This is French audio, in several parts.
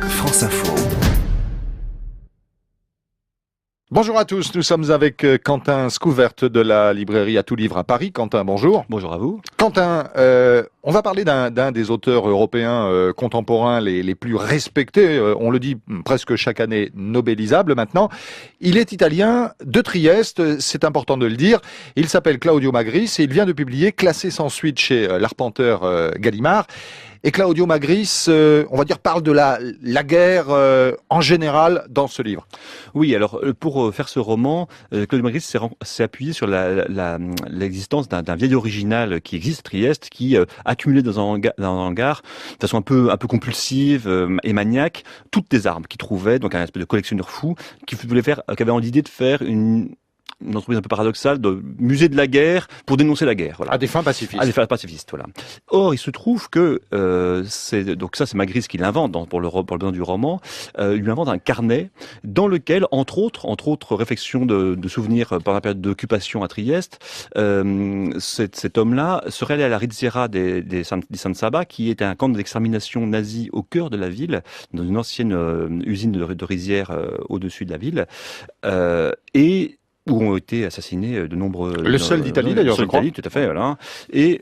France Info. Bonjour à tous, nous sommes avec Quentin Scouvert de la librairie À Tout Livre à Paris. Quentin, bonjour. Bonjour à vous. Quentin, on va parler d'un des auteurs européens contemporains les plus respectés, on le dit presque chaque année, nobélisable maintenant. Il est italien, de Trieste, c'est important de le dire. Il s'appelle Claudio Magris et il vient de publier Classé sans suite chez l'arpenteur Gallimard. Et Claudio Magris, on va dire, parle de la guerre en général dans ce livre. Oui, alors pour faire ce roman, Claudio Magris s'est appuyé sur l'existence d'un vieil original qui existe à Trieste, qui accumulait dans un hangar de façon un peu compulsive et maniaque toutes les armes qu'il trouvait, donc un espèce de collectionneur fou qui avait l'idée de faire une entreprise un peu paradoxale de musée de la guerre pour dénoncer la guerre. Voilà. À des fins pacifistes. À des fins pacifistes, voilà. Or, il se trouve que c'est Magris qui l'invente pour le besoin du roman. Il lui invente un carnet dans lequel, entre autres réflexions de souvenirs pendant la période d'occupation à Trieste, cet homme-là serait allé à la Rizziera des San Saba, qui était un camp d'extermination nazi au cœur de la ville, dans une ancienne usine de rizières au-dessus de la ville, et où ont été assassinés de nombreux... Le seul d'Italie, d'ailleurs, je crois. Tout à fait, voilà. Et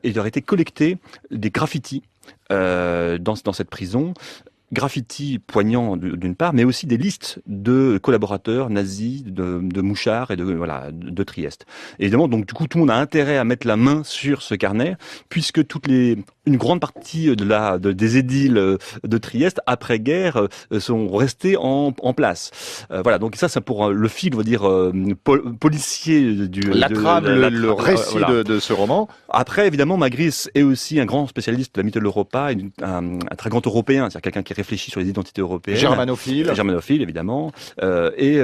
il aurait été collecté des graffitis dans cette prison. Graffitis poignants d'une part, mais aussi des listes de collaborateurs nazis, de mouchards et de Trieste. Et évidemment, donc du coup, tout le monde a intérêt à mettre la main sur ce carnet, puisque une grande partie des édiles de Trieste après-guerre sont restés en place. Voilà, donc ça, c'est pour le fil, on va dire, policier le récit voilà. de ce roman. Après, évidemment, Magris est aussi un grand spécialiste de la mythologie Europa, un très grand européen, c'est-à-dire quelqu'un qui réfléchit sur les identités européennes. Germanophile, évidemment. Et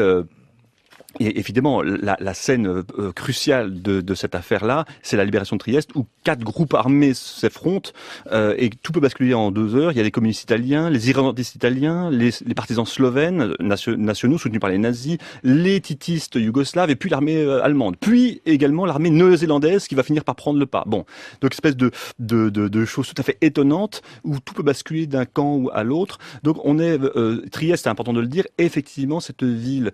évidemment, la scène cruciale de cette affaire-là, c'est la libération de Trieste, où 4 groupes armés s'affrontent et tout peut basculer en 2 heures. Il y a les communistes italiens, les irrédentistes italiens, les partisans slovènes nationaux soutenus par les nazis, les titistes yougoslaves et puis l'armée allemande. Puis également l'armée néo-zélandaise qui va finir par prendre le pas. Bon, donc espèce de choses tout à fait étonnantes où tout peut basculer d'un camp ou à l'autre. Donc Trieste, c'est important de le dire, effectivement cette ville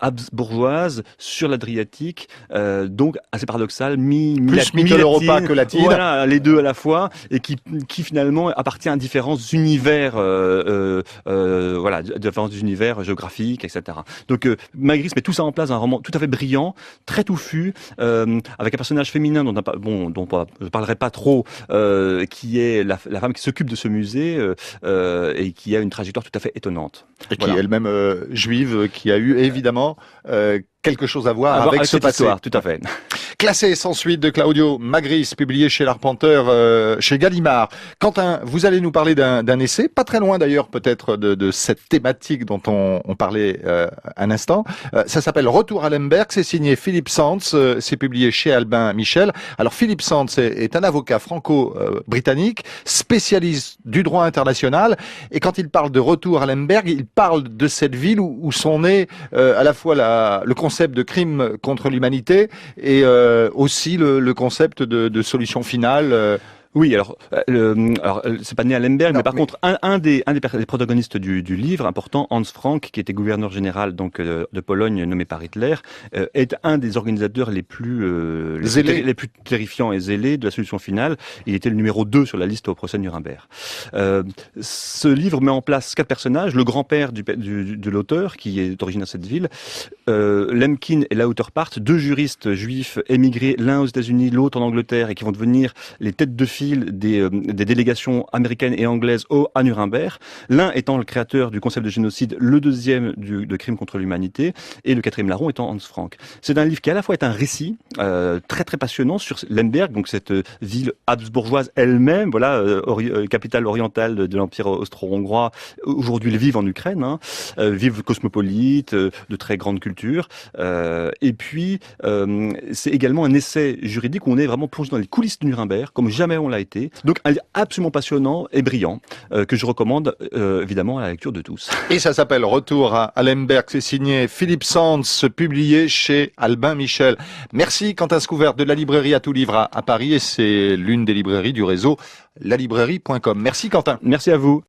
habsbourgeoise sur l'Adriatique, donc assez paradoxal, plus Mitteleuropa que latine. Voilà, les deux à la fois, et qui finalement appartient à différents univers, différents univers géographiques, etc. Donc Magris met tout ça en place dans un roman tout à fait brillant, très touffu, avec un personnage féminin dont je parlerai pas trop, qui est la femme qui s'occupe de ce musée et qui a une trajectoire tout à fait étonnante. Et qui est elle-même juive, qui a eu évidemment quelque chose à voir avec ce passé. Histoire, tout à fait. Classé sans suite de Claudio Magris, publié chez l'arpenteur, chez Gallimard. Quentin, vous allez nous parler d'un essai, pas très loin d'ailleurs peut-être de cette thématique dont on parlait un instant. Ça s'appelle Retour à Lemberg, c'est signé Philippe Sands, c'est publié chez Albin Michel. Alors Philippe Sands est un avocat franco-britannique, spécialiste du droit international, et quand il parle de Retour à Lemberg, il parle de cette ville où sont nés à la fois le concept de crime contre l'humanité et aussi le concept de solution finale. Oui, alors c'est pas né à Lemberg, mais par contre un des protagonistes du livre important, Hans Frank, qui était gouverneur général donc de Pologne nommé par Hitler, est un des organisateurs les plus terrifiants et zélés de la solution finale. Il était le numéro 2 sur la liste au procès de Nuremberg. Ce livre met en place 4 personnages: le grand-père de l'auteur, qui est d'origine de cette ville, Lemkin et Lauterpart, 2 juristes juifs émigrés, l'un aux États-Unis, l'autre en Angleterre, et qui vont devenir les têtes de file des délégations américaines et anglaises à Nuremberg, l'un étant le créateur du concept de génocide, le deuxième de crime contre l'humanité, et le 4e larron étant Hans Frank. C'est un livre qui à la fois est un récit très très passionnant sur Lemberg, donc cette ville habsbourgeoise elle-même, capitale orientale de l'Empire austro-hongrois. Aujourd'hui, ils vivent en Ukraine, vivent cosmopolites, de très grande culture. Et puis, c'est également un essai juridique où on est vraiment plongé dans les coulisses de Nuremberg, comme jamais on l'a été. Donc un livre absolument passionnant et brillant que je recommande évidemment à la lecture de tous. Et ça s'appelle Retour à Lemberg, c'est signé Philippe Sands, publié chez Albin Michel. Merci Quentin Scouvert de la librairie À Tout Livre à Paris, et c'est l'une des librairies du réseau lalibrairie.com. Merci Quentin. Merci à vous.